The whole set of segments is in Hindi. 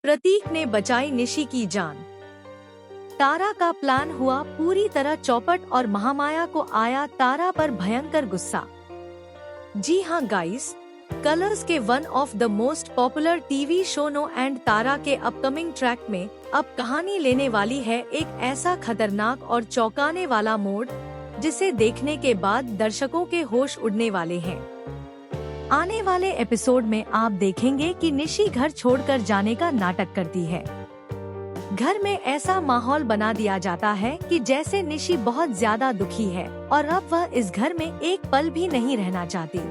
प्रतीक ने बचाई निशी की जान। तारा का प्लान हुआ पूरी तरह चौपट और महामाया को आया तारा पर भयंकर गुस्सा। जी हाँ गाइस, कलर्स के one of the most popular TV show नो एंड तारा के अपकमिंग ट्रैक में अब कहानी लेने वाली है एक ऐसा खतरनाक और चौंकाने वाला मोड़ जिसे देखने के बाद दर्शकों के होश उड़ने वाले हैं। आने वाले एपिसोड में आप देखेंगे कि निशी घर छोड़कर जाने का नाटक करती है। घर में ऐसा माहौल बना दिया जाता है कि जैसे निशी बहुत ज्यादा दुखी है और अब वह इस घर में एक पल भी नहीं रहना चाहती।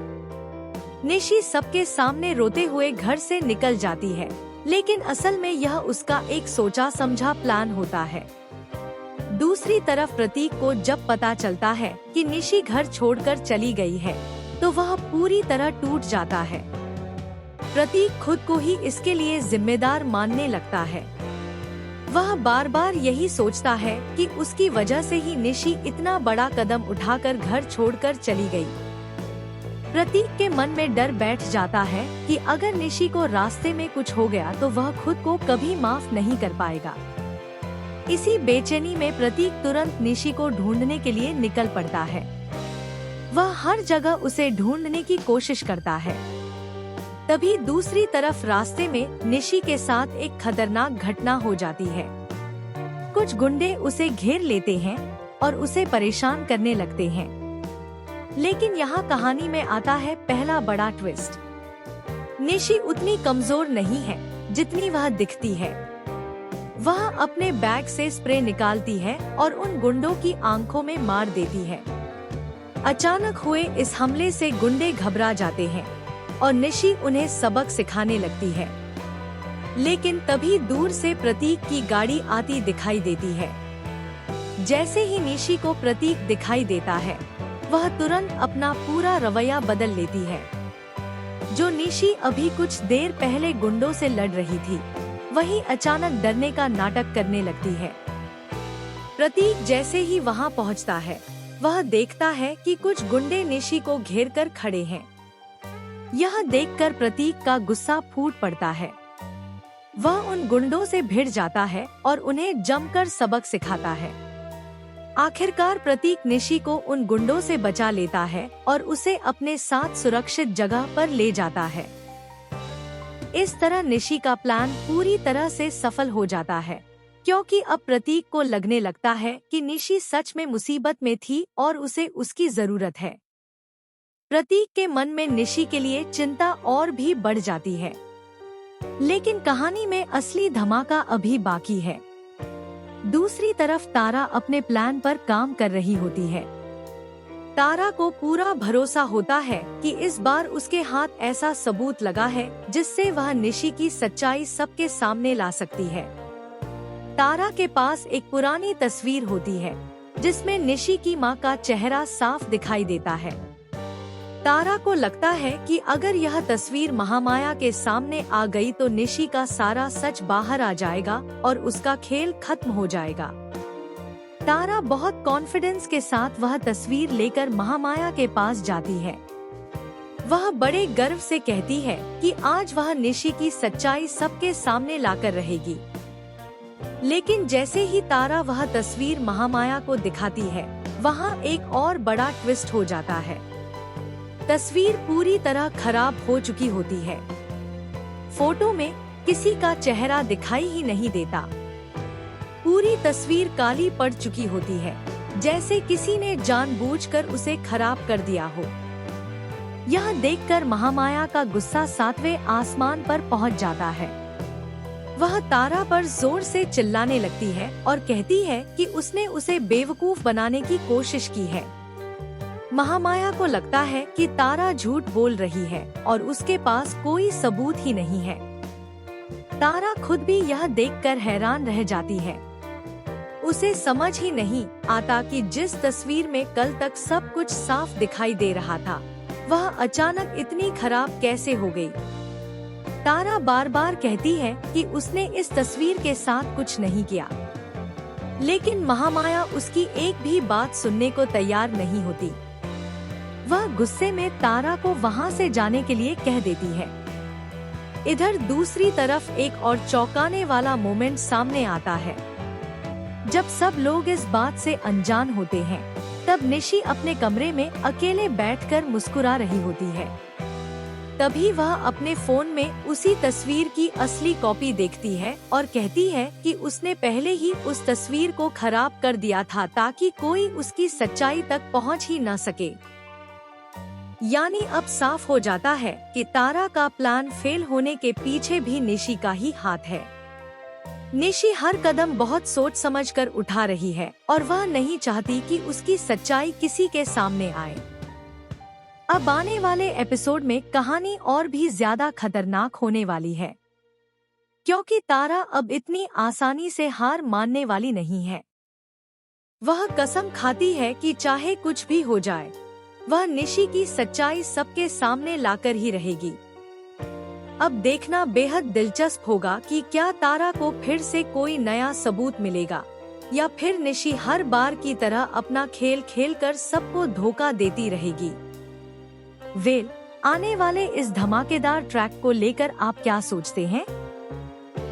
निशी सबके सामने रोते हुए घर से निकल जाती है, लेकिन असल में यह उसका एक सोचा समझा प्लान होता है। दूसरी तरफ प्रतीक को जब पता चलता है कि निशी घर छोड़कर चली गई है, तो वह पूरी तरह टूट जाता है। प्रतीक खुद को ही इसके लिए जिम्मेदार मानने लगता है। वह बार बार यही सोचता है कि उसकी वजह से ही निशी इतना बड़ा कदम उठाकर घर छोड़कर चली गई। प्रतीक के मन में डर बैठ जाता है कि अगर निशी को रास्ते में कुछ हो गया तो वह खुद को कभी माफ नहीं कर पाएगा। इसी बेचैनी में प्रतीक तुरंत निशी को ढूंढने के लिए निकल पड़ता है। वह हर जगह उसे ढूंढने की कोशिश करता है। तभी दूसरी तरफ रास्ते में निशी के साथ एक खतरनाक घटना हो जाती है। कुछ गुंडे उसे घेर लेते हैं और उसे परेशान करने लगते हैं। लेकिन यहाँ कहानी में आता है पहला बड़ा ट्विस्ट। निशी उतनी कमजोर नहीं है जितनी वह दिखती है। वह अपने बैग से स्प्रे निकालती है और उन गुंडों की आंखों में मार देती है। अचानक हुए इस हमले से गुंडे घबरा जाते हैं और निशी उन्हें सबक सिखाने लगती है। लेकिन तभी दूर से प्रतीक की गाड़ी आती दिखाई देती है। जैसे ही निशी को प्रतीक दिखाई देता है, वह तुरंत अपना पूरा रवैया बदल लेती है। जो निशी अभी कुछ देर पहले गुंडों से लड़ रही थी, वही अचानक डरने का नाटक करने लगती है। प्रतीक जैसे ही वहां पहुंचता है, वह देखता है कि कुछ गुंडे निशी को घेरकर खड़े हैं। यह देखकर प्रतीक का गुस्सा फूट पड़ता है। वह उन गुंडों से भिड़ जाता है और उन्हें जमकर सबक सिखाता है। आखिरकार प्रतीक निशी को उन गुंडों से बचा लेता है और उसे अपने साथ सुरक्षित जगह पर ले जाता है। इस तरह निशी का प्लान पूरी तरह से सफल हो जाता है, क्योंकि अब प्रतीक को लगने लगता है कि निशी सच में मुसीबत में थी और उसे उसकी जरूरत है। प्रतीक के मन में निशी के लिए चिंता और भी बढ़ जाती है। लेकिन कहानी में असली धमाका अभी बाकी है। दूसरी तरफ तारा अपने प्लान पर काम कर रही होती है। तारा को पूरा भरोसा होता है कि इस बार उसके हाथ ऐसा सबूत लगा है जिससे वह निशी की सच्चाई सबके सामने ला सकती है। तारा के पास एक पुरानी तस्वीर होती है जिसमें निशी की मां का चेहरा साफ दिखाई देता है। तारा को लगता है कि अगर यह तस्वीर महामाया के सामने आ गई तो निशी का सारा सच बाहर आ जाएगा और उसका खेल खत्म हो जाएगा। तारा बहुत कॉन्फिडेंस के साथ वह तस्वीर लेकर महामाया के पास जाती है। वह बड़े गर्व से कहती है कि आज वह निशी की सच्चाई सबके सामने लाकर रहेगी। लेकिन जैसे ही तारा वह तस्वीर महामाया को दिखाती है, वहाँ एक और बड़ा ट्विस्ट हो जाता है। तस्वीर पूरी तरह खराब हो चुकी होती है। फोटो में किसी का चेहरा दिखाई ही नहीं देता। पूरी तस्वीर काली पड़ चुकी होती है, जैसे किसी ने जानबूझकर उसे खराब कर दिया हो। यह देखकर महामाया का गुस्सा 7वें आसमान पर पहुंच जाता है। वह तारा पर जोर से चिल्लाने लगती है और कहती है कि उसने उसे बेवकूफ बनाने की कोशिश की है। महामाया को लगता है कि तारा झूठ बोल रही है और उसके पास कोई सबूत ही नहीं है। तारा खुद भी यह देखकर हैरान रह जाती है। उसे समझ ही नहीं आता कि जिस तस्वीर में कल तक सब कुछ साफ दिखाई दे रहा था, वह अचानक इतनी खराब कैसे हो गई। तारा बार बार कहती है कि उसने इस तस्वीर के साथ कुछ नहीं किया, लेकिन महामाया उसकी एक भी बात सुनने को तैयार नहीं होती। वह गुस्से में तारा को वहाँ से जाने के लिए कह देती है। इधर दूसरी तरफ एक और चौंकाने वाला मोमेंट सामने आता है। जब सब लोग इस बात से अनजान होते हैं, तब निशी अपने कमरे में अकेले बैठकर मुस्कुरा रही होती है। तभी वह अपने फोन में उसी तस्वीर की असली कॉपी देखती है और कहती है कि उसने पहले ही उस तस्वीर को खराब कर दिया था ताकि कोई उसकी सच्चाई तक पहुंच ही न सके। यानी अब साफ हो जाता है कि तारा का प्लान फेल होने के पीछे भी निशी का ही हाथ है। निशी हर कदम बहुत सोच समझकर उठा रही है और वह नहीं चाहती कि उसकी सच्चाई किसी के सामने आए। अब आने वाले एपिसोड में कहानी और भी ज्यादा खतरनाक होने वाली है, क्योंकि तारा अब इतनी आसानी से हार मानने वाली नहीं है। वह कसम खाती है कि चाहे कुछ भी हो जाए, वह निशी की सच्चाई सबके सामने लाकर ही रहेगी। अब देखना बेहद दिलचस्प होगा कि क्या तारा को फिर से कोई नया सबूत मिलेगा या फिर निशी हर बार की तरह अपना खेल खेलकर सबको धोखा देती रहेगी। आने वाले इस धमाकेदार ट्रैक को लेकर आप क्या सोचते हैं?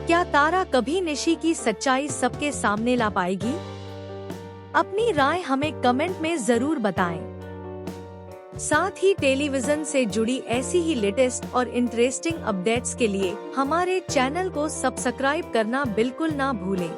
क्या तारा कभी निशी की सच्चाई सबके सामने ला पाएगी? अपनी राय हमें कमेंट में जरूर बताएं। साथ ही टेलीविजन से जुड़ी ऐसी ही लेटेस्ट और इंटरेस्टिंग अपडेट्स के लिए हमारे चैनल को सब्सक्राइब करना बिल्कुल ना भूलें।